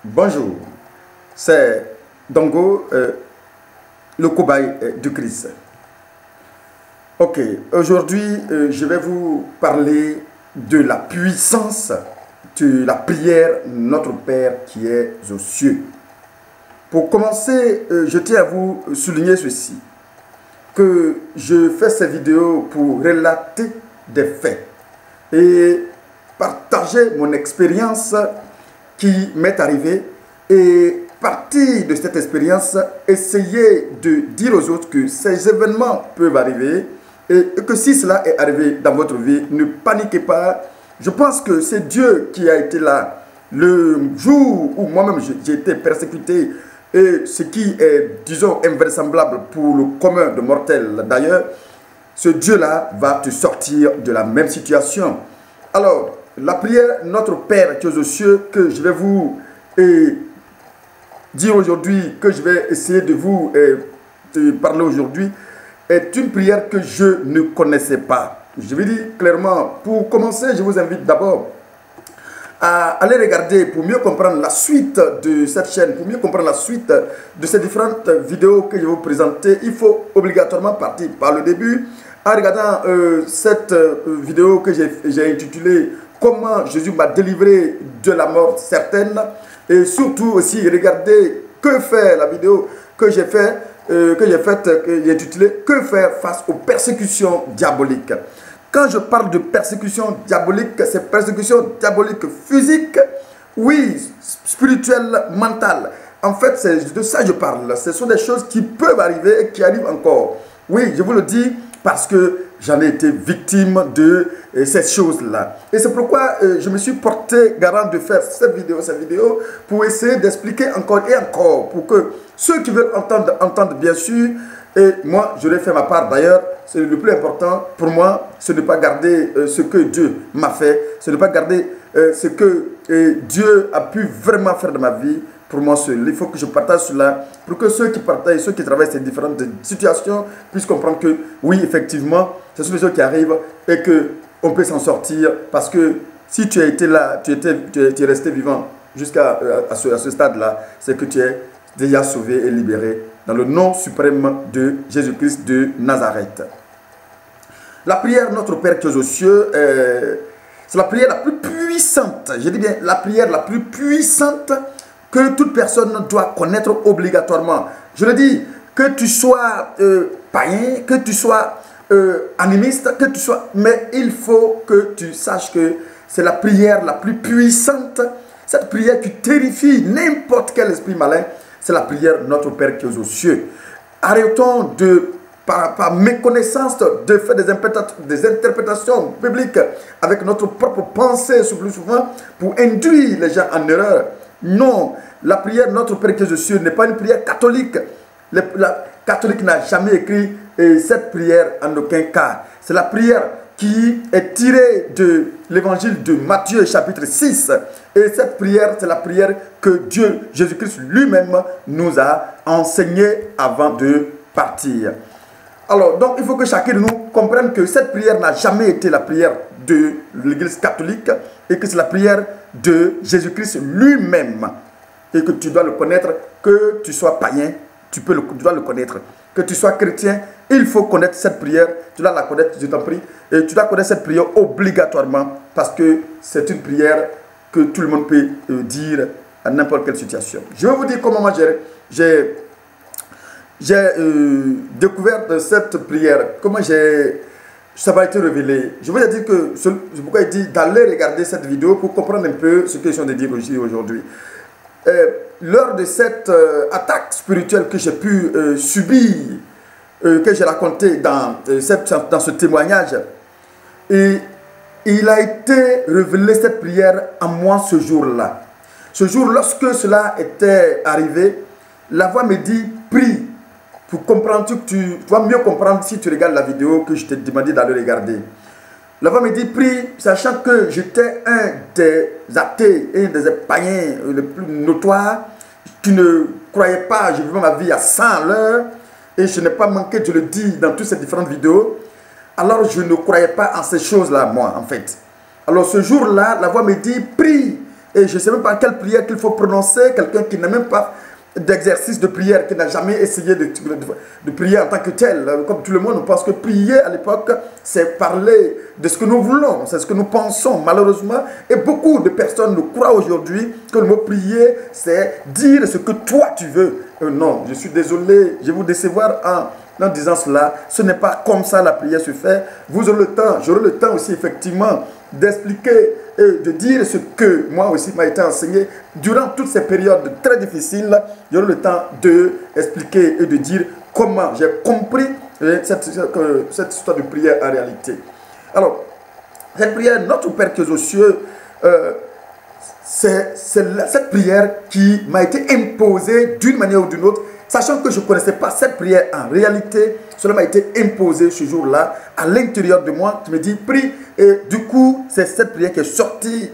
Bonjour, c'est Dongo, le cobaye du Christ. Ok, aujourd'hui, je vais vous parler de la puissance de la prière Notre Père qui est aux cieux. Pour commencer, je tiens à vous souligner ceci, que je fais ces vidéos pour relater des faits et partager mon expérience qui m'est arrivée et partir de cette expérience, essayer de dire aux autres que ces événements peuvent arriver et que si cela est arrivé dans votre vie, ne paniquez pas. Je pense que c'est Dieu qui a été là le jour où moi-même j'ai été persécuté et ce qui est, disons, invraisemblable pour le commun de mortels d'ailleurs, ce Dieu-là va te sortir de la même situation. Alors, la prière Notre Père qui est aux cieux que je vais vous dire aujourd'hui, que je vais essayer de vous parler aujourd'hui, est une prière que je ne connaissais pas. Je vais dire clairement, pour commencer, je vous invite d'abord à aller regarder pour mieux comprendre la suite de cette chaîne, pour mieux comprendre la suite de ces différentes vidéos que je vais vous présenter. Il faut obligatoirement partir par le début en regardant cette vidéo que j'ai intitulée « Comment Jésus m'a délivré de la mort certaine » et surtout aussi regarder que faire la vidéo que j'ai faite, que j'ai intitulée « Que faire face aux persécutions diaboliques ». Quand je parle de persécution diabolique, c'est persécution diabolique physique, oui, spirituelle, mentale. En fait, c'est de ça que je parle. Ce sont des choses qui peuvent arriver et qui arrivent encore. Oui, je vous le dis parce que j'en ai été victime de ces choses-là. Et c'est pourquoi je me suis porté garant de faire cette vidéo pour essayer d'expliquer encore et encore, pour que ceux qui veulent entendent bien sûr. Et moi, je l'ai fait ma part d'ailleurs. C'est le plus important pour moi, ce n'est pas garder ce que Dieu m'a fait, ce n'est pas garder ce que Dieu a pu vraiment faire de ma vie pour moi seul. Il faut que je partage cela pour que ceux qui partagent, ceux qui traversent ces différentes situations puissent comprendre que oui, effectivement, ce sont des choses qui arrivent et qu'on peut s'en sortir parce que si tu as été là, tu es resté vivant jusqu'à ce stade-là, c'est que tu es déjà sauvé et libéré dans le nom suprême de Jésus-Christ de Nazareth. La prière Notre Père qui est aux cieux, c'est la prière la plus puissante, je dis bien la prière la plus puissante que toute personne doit connaître obligatoirement. Je le dis, que tu sois païen, que tu sois animiste, que tu sois... Mais il faut que tu saches que c'est la prière la plus puissante, cette prière qui terrifie n'importe quel esprit malin. C'est la prière Notre Père qui est aux cieux. Arrêtons par méconnaissance de faire des interprétations bibliques avec notre propre pensée plus souvent pour induire les gens en erreur. Non, la prière Notre Père qui est aux cieux n'est pas une prière catholique. La catholique n'a jamais écrit cette prière en aucun cas. C'est la prière qui est tirée de l'évangile de Matthieu chapitre 6. Et cette prière, c'est la prière que Dieu, Jésus-Christ lui-même, nous a enseignée avant de partir. Alors, donc, il faut que chacun de nous comprenne que cette prière n'a jamais été la prière de l'Église catholique et que c'est la prière de Jésus-Christ lui-même. Et que tu dois le connaître, que tu sois païen, tu dois le connaître. Que tu sois chrétien, il faut connaître cette prière. Tu dois la connaître, je t'en prie. Et tu dois connaître cette prière obligatoirement parce que c'est une prière que tout le monde peut dire à n'importe quelle situation. Je vais vous dire comment moi j'ai découvert cette prière, comment ça m'a été révélé. Je vais dire que c'est pourquoi il dit d'aller regarder cette vidéo pour comprendre un peu ce que je suis en train de dire aujourd'hui. Lors de cette attaque spirituelle que j'ai pu subir, que j'ai raconté dans ce témoignage, et il a été révélé cette prière à moi ce jour-là. Ce jour, lorsque cela était arrivé, la voix me dit, prie, pour comprendre, tu vas mieux comprendre si tu regardes la vidéo que je t'ai demandé d'aller regarder. La voix me dit, prie, sachant que j'étais un des athées, un des païens les plus notoires, qui ne croyais pas, je vivais ma vie à 100 à l'heure, et je n'ai pas manqué de le dire dans toutes ces différentes vidéos. Alors je ne croyais pas en ces choses-là, moi, en fait. Alors ce jour-là, la voix me dit, prie, Et je ne sais même pas quelle prière qu'il faut prononcer. Quelqu'un qui n'a même pas d'exercice de prière, qui n'a jamais essayé de prier en tant que tel. Comme tout le monde, on pense que prier à l'époque, c'est parler de ce que nous voulons, c'est ce que nous pensons, malheureusement. Et beaucoup de personnes nous croient aujourd'hui que le mot prier, c'est dire ce que toi tu veux. Non, je suis désolé, je vais vous décevoir en disant cela. Ce n'est pas comme ça la prière se fait. Vous aurez le temps, j'aurai le temps aussi effectivement d'expliquer et de dire ce que moi aussi m'a été enseigné durant toutes ces périodes très difficiles. J'aurai le temps d'expliquer et de dire comment j'ai compris cette histoire de prière en réalité. Alors, cette prière, notre Père qui est aux cieux, c'est cette prière qui m'a été imposée d'une manière ou d'une autre, sachant que je ne connaissais pas cette prière en réalité. Cela m'a été imposé ce jour-là à l'intérieur de moi. Tu me dis, prie. Et du coup, c'est cette prière qui est sortie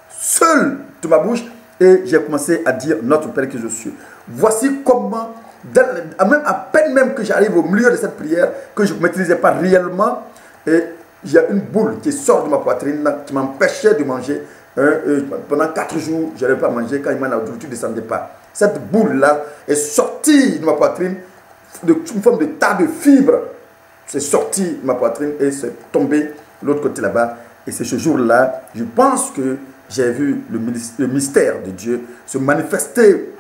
seule de ma bouche. Et j'ai commencé à dire, notre Père que je suis. Voici comment, même à peine même que j'arrive au milieu de cette prière, que je ne maîtrisais pas réellement, et il y a une boule qui sort de ma poitrine qui m'empêchait de manger. Pendant 4 jours, je n'arrivais pas à manger. Quand il m'a dit, tu ne descendais pas. Cette boule-là est sortie de ma poitrine, une forme de tas de fibres. C'est sorti de ma poitrine et c'est tombé de l'autre côté là-bas. Et c'est ce jour-là, je pense que j'ai vu le mystère de Dieu se manifester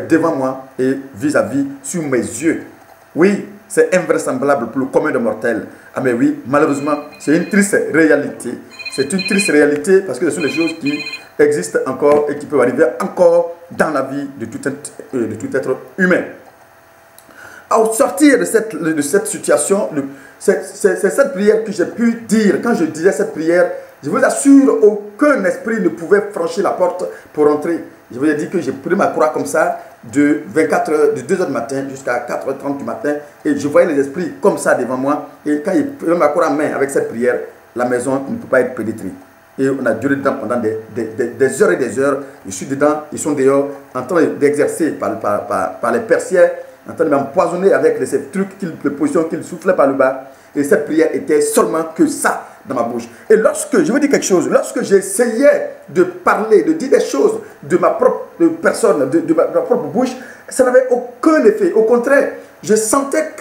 devant moi et vis-à-vis sur mes yeux. Oui, c'est invraisemblable pour le commun des mortels. Ah mais oui, malheureusement, c'est une triste réalité. C'est une triste réalité parce que ce sont des choses qui existent encore et qui peuvent arriver encore dans la vie de tout être humain. Au sortir de cette situation, c'est cette prière que j'ai pu dire. Quand je disais cette prière, je vous assure, aucun esprit ne pouvait franchir la porte pour entrer. Je vous ai dit que j'ai pris ma croix comme ça de 2h du matin jusqu'à 4h30 du matin. Et je voyais les esprits comme ça devant moi. Et quand il prenait ma croix en main avec cette prière, la maison ne peut pas être pénétrée. Et on a duré dedans pendant des heures et des heures. Je suis dedans, ils sont dehors, en train d'exercer par les persiennes, en train de m'empoisonner avec ces trucs, les positions qu'ils soufflaient par le bas. Et cette prière était seulement que ça dans ma bouche. Et lorsque, je vous dis quelque chose, lorsque j'essayais de parler, de dire des choses de ma propre personne, de ma propre bouche, ça n'avait aucun effet. Au contraire, je sentais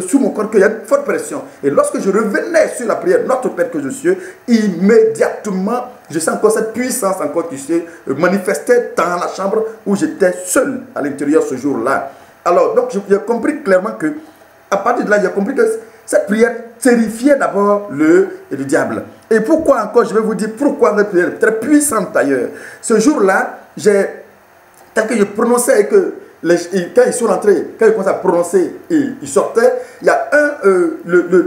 sous mon corps qu'il y a une forte pression. Et lorsque je revenais sur la prière, notre Père que je suis, immédiatement, je sens encore cette puissance encore qui se manifestait dans la chambre où j'étais seul à l'intérieur ce jour-là. Alors, donc, j'ai compris clairement que, à partir de là, j'ai compris que cette prière terrifiait d'abord le diable. Et pourquoi encore, je vais vous dire pourquoi cette prière est très puissante d'ailleurs. Ce jour-là, tel que je prononçais et que quand ils sont rentrés, quand ils commençaient à prononcer et ils sortaient, il y a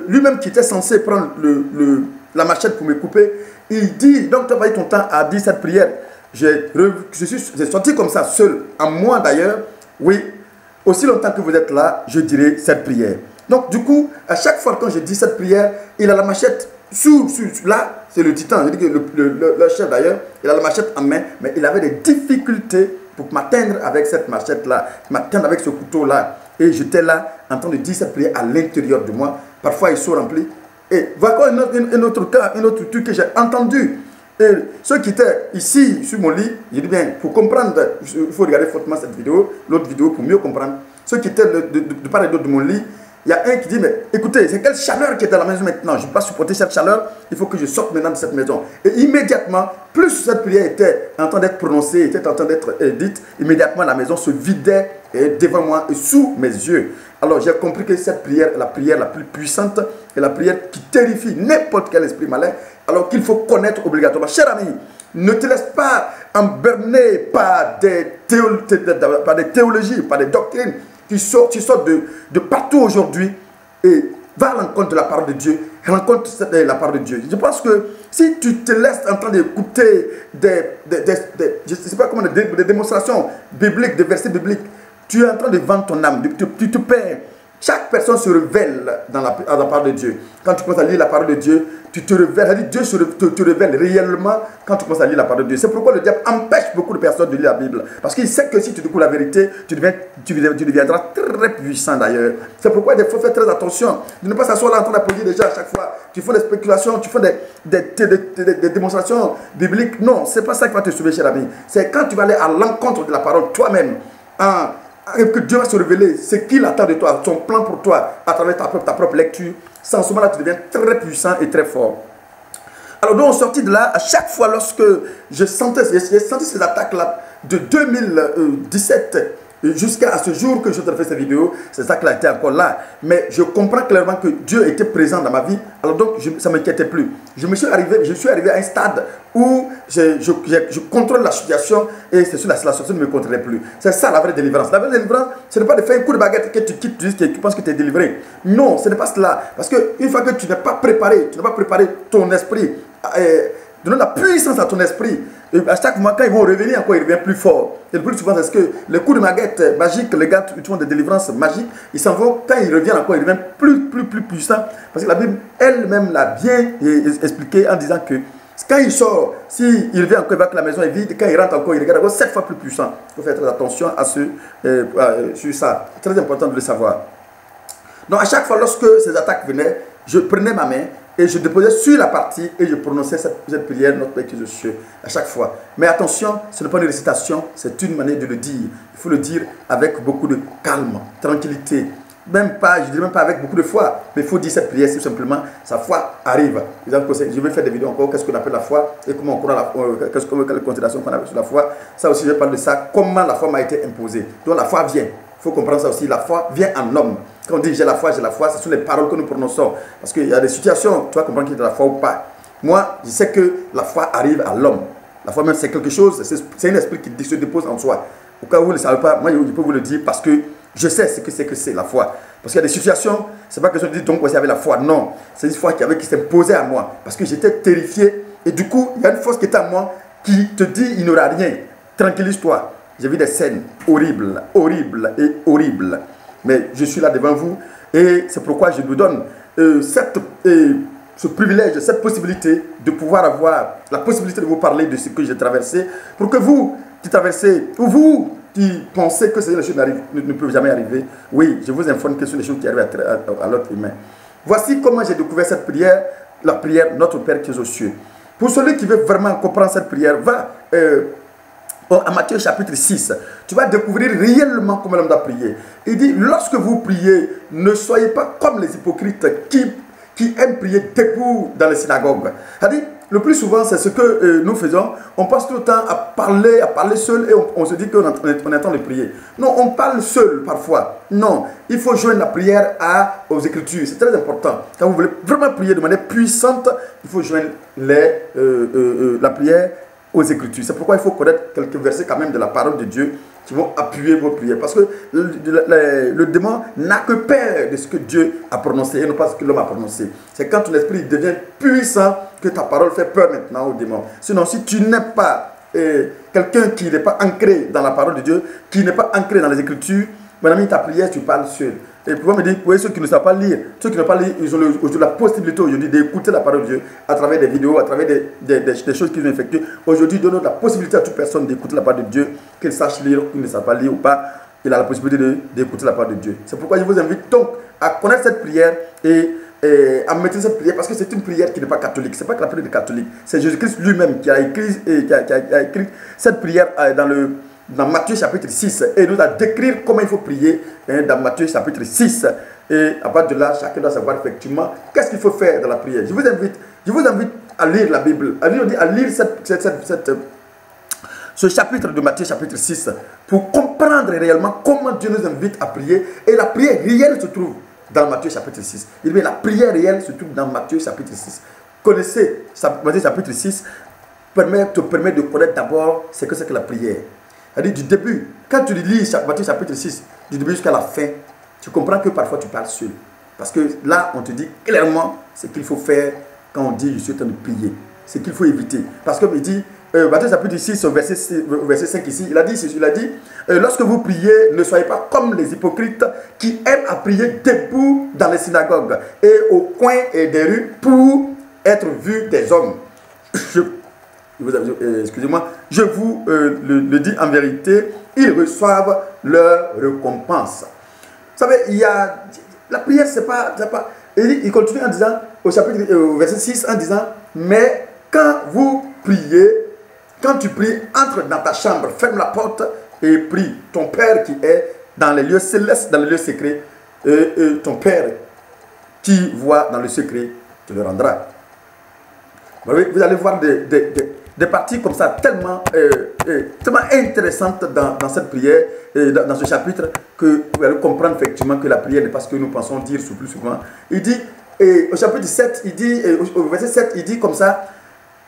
lui-même qui était censé prendre la machette pour me couper. Il dit, donc tu as passé ton temps à dire cette prière. J'ai sorti comme ça, seul, en moi d'ailleurs. Oui, aussi longtemps que vous êtes là, je dirai cette prière. Donc du coup, à chaque fois quand je dis cette prière, il a la machette là, c'est le titan. Je dis que le chef d'ailleurs, il a la machette en main, mais il avait des difficultés pour m'atteindre avec cette machette-là, m'atteindre avec ce couteau-là. Et j'étais là en train de dire cette prière à l'intérieur de moi. Parfois, ils sont remplis. Et voilà encore un autre cas, un autre truc que j'ai entendu. Et ceux qui étaient ici, sur mon lit, j'ai dit bien, pour comprendre, il faut regarder fortement cette vidéo, l'autre vidéo, pour mieux comprendre. Ceux qui étaient de part et d'autre de mon lit, il y a un qui dit, mais écoutez, c'est quelle chaleur qui est dans la maison maintenant? Je ne peux pas supporter cette chaleur, il faut que je sorte maintenant de cette maison. Et immédiatement, plus cette prière était en train d'être prononcée, était en train d'être dite, immédiatement la maison se vidait devant moi et sous mes yeux. Alors j'ai compris que cette prière est la prière la plus puissante et la prière qui terrifie n'importe quel esprit malin, alors qu'il faut connaître obligatoirement. Cher ami, ne te laisse pas emberner par des théologies, par des doctrines qui sortent de partout aujourd'hui et va à l'encontre de la parole de Dieu, rencontre la parole de Dieu. Je pense que si tu te laisses en train d'écouter je ne sais pas comment, des démonstrations bibliques, des versets bibliques, tu es en train de vendre ton âme, tu te perds Chaque personne se révèle dans la parole de Dieu. Quand tu commences à lire la parole de Dieu, tu te révèles. Dieu te révèle réellement quand tu commences à lire la parole de Dieu. C'est pourquoi le diable empêche beaucoup de personnes de lire la Bible. Parce qu'il sait que si tu découvres la vérité, tu deviendras très puissant d'ailleurs. C'est pourquoi il faut faire très attention. De ne pas s'asseoir là en train d'applaudir déjà à chaque fois. Tu fais des spéculations, tu fais des démonstrations bibliques. Non, ce n'est pas ça qui va te sauver, cher ami. C'est quand tu vas aller à l'encontre de la parole toi-même. Que Dieu va se révéler ce qu'il attend de toi, son plan pour toi, à travers ta propre lecture. Sans ce moment-là, tu deviens très puissant et très fort. Alors, donc, on sortit de là, à chaque fois, lorsque j'ai senti ces attaques-là de 2017 jusqu'à ce jour que je te fais cette vidéo, c'est ça qui a été encore là. Mais je comprends clairement que Dieu était présent dans ma vie. Alors donc, ça ne m'inquiétait plus. Je suis arrivé à un stade où je contrôle la situation et c'est sûr la situation ne me contrôlait plus. C'est ça la vraie délivrance. La vraie délivrance, ce n'est pas de faire un coup de baguette que tu quittes, tu penses que tu es délivré. Non, ce n'est pas cela. Parce qu'une fois que tu n'es pas préparé, ton esprit, donner la puissance à ton esprit. Et à chaque moment, quand ils vont revenir encore, ils reviennent plus fort. Et le plus souvent, c'est ce que les coups de baguette magique, les gars qui font des délivrances magiques, ils s'en vont, quand ils reviennent encore, ils reviennent plus puissants. Parce que la Bible elle-même l'a bien expliqué en disant que quand il sort, s'il revient encore, il voit que la maison est vide, quand il rentre encore, il regarde encore 7 fois plus puissant. Il faut faire très attention à sur ça. C'est très important de le savoir. Donc à chaque fois, lorsque ces attaques venaient, je prenais ma main et je déposais sur la partie et je prononçais cette prière, notre Père qui est aux cieux, à chaque fois. Mais attention, ce n'est pas une récitation, c'est une manière de le dire. Il faut le dire avec beaucoup de calme, tranquillité. Même pas, je ne dirais même pas avec beaucoup de foi, mais il faut dire cette prière, tout simplement, sa foi arrive. Je vais faire des vidéos encore, qu'est-ce qu'on appelle la foi et comment on connaît quelle considération qu'on a sur la foi. Ça aussi, je parle de ça, comment la foi m'a été imposée. Donc la foi vient. Il faut comprendre ça aussi, la foi vient en homme. Quand on dit j'ai la foi, ce sont les paroles que nous prononçons. Parce qu'il y a des situations, tu vas comprendre qu'il y a de la foi ou pas. Moi, je sais que la foi arrive à l'homme. La foi même, c'est quelque chose, c'est un esprit qui se dépose en soi. Au cas où vous ne le savez pas, moi, je peux vous le dire parce que je sais ce que c'est la foi. Parce qu'il y a des situations, ce n'est pas que je dis donc voici avec la foi. Non, c'est une foi qui s'imposait à moi. Parce que j'étais terrifié. Et du coup, il y a une force qui est à moi qui te dit il n'y aura rien. Tranquillise-toi. J'ai vu des scènes horribles, mais je suis là devant vous et c'est pourquoi je vous donne ce privilège, cette possibilité de pouvoir avoir la possibilité de vous parler de ce que j'ai traversé pour que vous qui traversez, ou vous qui pensez que ces choses ne peuvent jamais arriver, oui, je vous informe que ce sont des choses qui arrivent à l'autre humain. Voici comment j'ai découvert cette prière, la prière Notre Père qui est aux cieux. Pour celui qui veut vraiment comprendre cette prière, va à Matthieu chapitre 6, tu vas découvrir réellement comment l'homme doit prier. Il dit, lorsque vous priez, ne soyez pas comme les hypocrites qui aiment prier debout dans les synagogues. C'est-à-dire, le plus souvent, c'est ce que nous faisons. On passe tout le temps à parler seul et on se dit qu'on est en train de prier. Non, on parle seul parfois. Non, il faut joindre la prière aux Écritures. C'est très important. Quand vous voulez vraiment prier de manière puissante, il faut joindre la prière aux Écritures. C'est pourquoi il faut connaître quelques versets quand même de la parole de Dieu qui vont appuyer vos prières. Parce que le démon n'a que peur de ce que Dieu a prononcé et non pas ce que l'homme a prononcé. C'est quand ton esprit devient puissant que ta parole fait peur maintenant au démon. Sinon, si tu n'es pas quelqu'un qui n'est pas ancré dans la parole de Dieu, qui n'est pas ancré dans les Écritures, mon ami, ta prière, tu parles seul. Et pour me dire, pour ceux qui ne savent pas lire, ceux qui ne savent pas lire, ils ont la possibilité aujourd'hui d'écouter la parole de Dieu à travers des vidéos, à travers des choses qu'ils ont effectuées. Aujourd'hui, donne la possibilité à toute personne d'écouter la parole de Dieu, qu'elle sache lire ou qu'il ne sache pas lire ou pas. Il a la possibilité d'écouter la parole de Dieu. C'est pourquoi je vous invite donc à connaître cette prière et à maîtriser cette prière parce que c'est une prière qui n'est pas catholique. Ce n'est pas que la prière des catholiques. C'est Jésus-Christ lui-même qui a écrit cette prière dans Matthieu chapitre 6 et nous a décrire comment il faut prier dans Matthieu chapitre 6 et à partir de là chacun doit savoir effectivement qu'est-ce qu'il faut faire dans la prière. Je vous invite à lire la Bible, à lire ce chapitre de Matthieu chapitre 6 pour comprendre réellement comment Dieu nous invite à prier et la prière réelle se trouve dans Matthieu chapitre 6. Il dit la prière réelle se trouve dans Matthieu chapitre 6. Connaissez Matthieu chapitre 6 te permet de connaître d'abord ce que c'est que la prière. C'est-à-dire du début, quand tu lis Matthieu chapitre 6, du début jusqu'à la fin, tu comprends que parfois tu parles seul. Parce que là, on te dit clairement ce qu'il faut faire quand on dit je suis en train de prier. Ce qu'il faut éviter. Parce qu'il dit, Matthieu chapitre 6, verset 5 ici, il a dit, lorsque vous priez, ne soyez pas comme les hypocrites qui aiment à prier debout dans les synagogues et au coin des rues pour être vus des hommes. Excusez-moi, je vous le dis en vérité, ils reçoivent leur récompense. Vous savez, la prière, c'est pas. Il continue en disant, au verset 6, en disant, mais quand vous priez, quand tu pries, entre dans ta chambre, ferme la porte et prie. Ton Père qui est dans les lieux célestes, dans les lieux secrets, et ton Père qui voit dans le secret te le rendra. Vous allez voir des parties comme ça tellement intéressantes dans cette prière, dans ce chapitre, que vous allez comprendre effectivement que la prière n'est pas ce que nous pensons dire plus souvent. Il dit, au chapitre 7, il dit, au verset 7, il dit comme ça,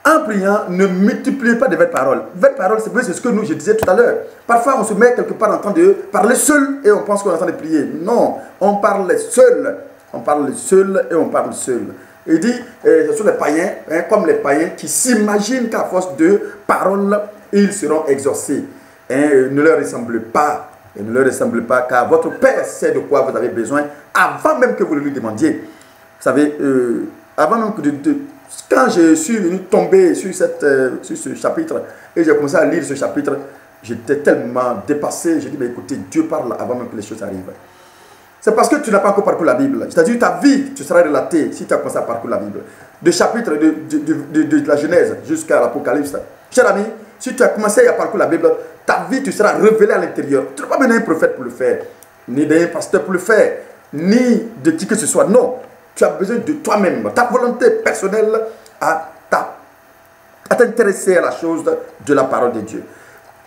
en priant, ne multipliez pas de vaines paroles. Vaines paroles, c'est ce que je disais tout à l'heure. Parfois, on se met quelque part en train de parler seul et on pense qu'on est en train de prier. Non, on parle seul. On parle seul et on parle seul. Il dit, ce sont les païens, comme les païens, qui s'imaginent qu'à force de paroles, ils seront exaucés. Ne leur ressemblez pas. Et ne leur ressemblez pas, car votre Père sait de quoi vous avez besoin avant même que vous le lui demandiez. Vous savez, avant même que quand je suis venu tomber sur ce chapitre et j'ai commencé à lire ce chapitre, j'étais tellement dépassé. J'ai dit, mais écoutez, Dieu parle avant même que les choses arrivent. C'est parce que tu n'as pas encore parcouru la Bible. C'est-à-dire ta vie, tu seras relatée si tu as commencé à parcourir la Bible. De chapitre de la Genèse jusqu'à l'Apocalypse. Cher ami, si tu as commencé à parcourir la Bible, ta vie, tu seras révélée à l'intérieur. Tu n'as pas besoin d'un prophète pour le faire, ni d'un pasteur pour le faire, ni de qui que ce soit. Non, tu as besoin de toi-même, ta volonté personnelle à t'intéresser à la chose de la parole de Dieu.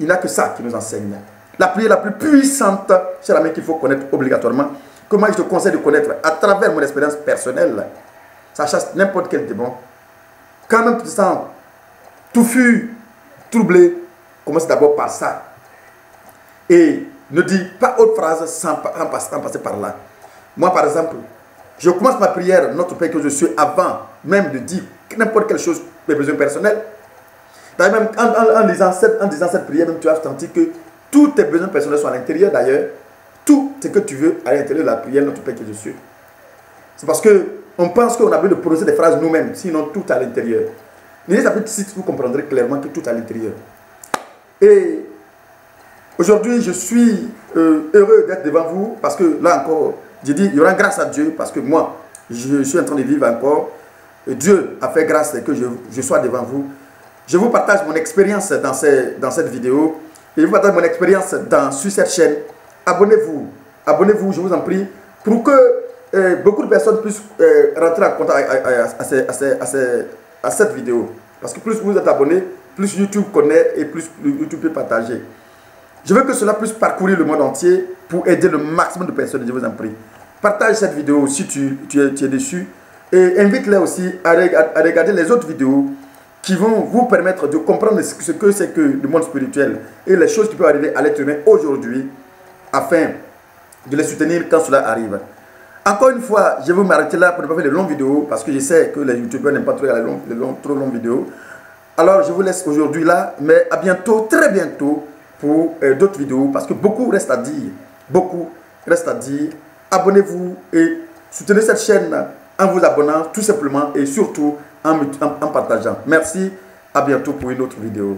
Il n'y a que ça qui nous enseigne. La prière la plus puissante, c'est la même qu'il faut connaître obligatoirement. Que moi je te conseille de connaître à travers mon expérience personnelle. Ça chasse n'importe quel démon. Quand même tu te sens touffu, troublé, commence d'abord par ça. Et ne dis pas autre phrase sans passer par là. Moi par exemple, je commence ma prière, notre Père que je suis, avant même de dire n'importe quelle chose, mes besoins personnels. Même en disant cette prière, même tu as senti que tous tes besoins personnels sont à l'intérieur d'ailleurs. Tout ce que tu veux à l'intérieur de la prière, notre Père que je suis. C'est parce qu'on pense qu'on a besoin de prononcer des phrases nous-mêmes, sinon tout à l'intérieur. Lisez chapitre 6, vous comprendrez clairement que tout à l'intérieur. Et aujourd'hui, je suis heureux d'être devant vous parce que là encore, j'ai dit, il y aura grâce à Dieu parce que moi, je suis en train de vivre encore. Et Dieu a fait grâce que je sois devant vous. Je vous partage mon expérience dans cette vidéo. Et je vous partage mon expérience sur cette chaîne. Abonnez-vous. Abonnez-vous, je vous en prie, pour que beaucoup de personnes puissent rentrer en contact à cette vidéo. Parce que plus vous êtes abonnés, plus YouTube connaît et plus YouTube peut partager. Je veux que cela puisse parcourir le monde entier pour aider le maximum de personnes, je vous en prie. Partage cette vidéo si tu es dessus. Et invite-les aussi à regarder les autres vidéos qui vont vous permettre de comprendre ce que c'est que le monde spirituel et les choses qui peuvent arriver à l'être humain aujourd'hui afin de les soutenir quand cela arrive. Encore une fois, je vais m'arrêter là pour ne pas faire de longues vidéos parce que je sais que les youtubeurs n'aiment pas trop trop longues vidéos. Alors je vous laisse aujourd'hui là, mais à bientôt, très bientôt pour d'autres vidéos parce que beaucoup reste à dire. Beaucoup reste à dire. Abonnez-vous et soutenez cette chaîne en vous abonnant tout simplement et surtout en partageant. Merci, à bientôt pour une autre vidéo.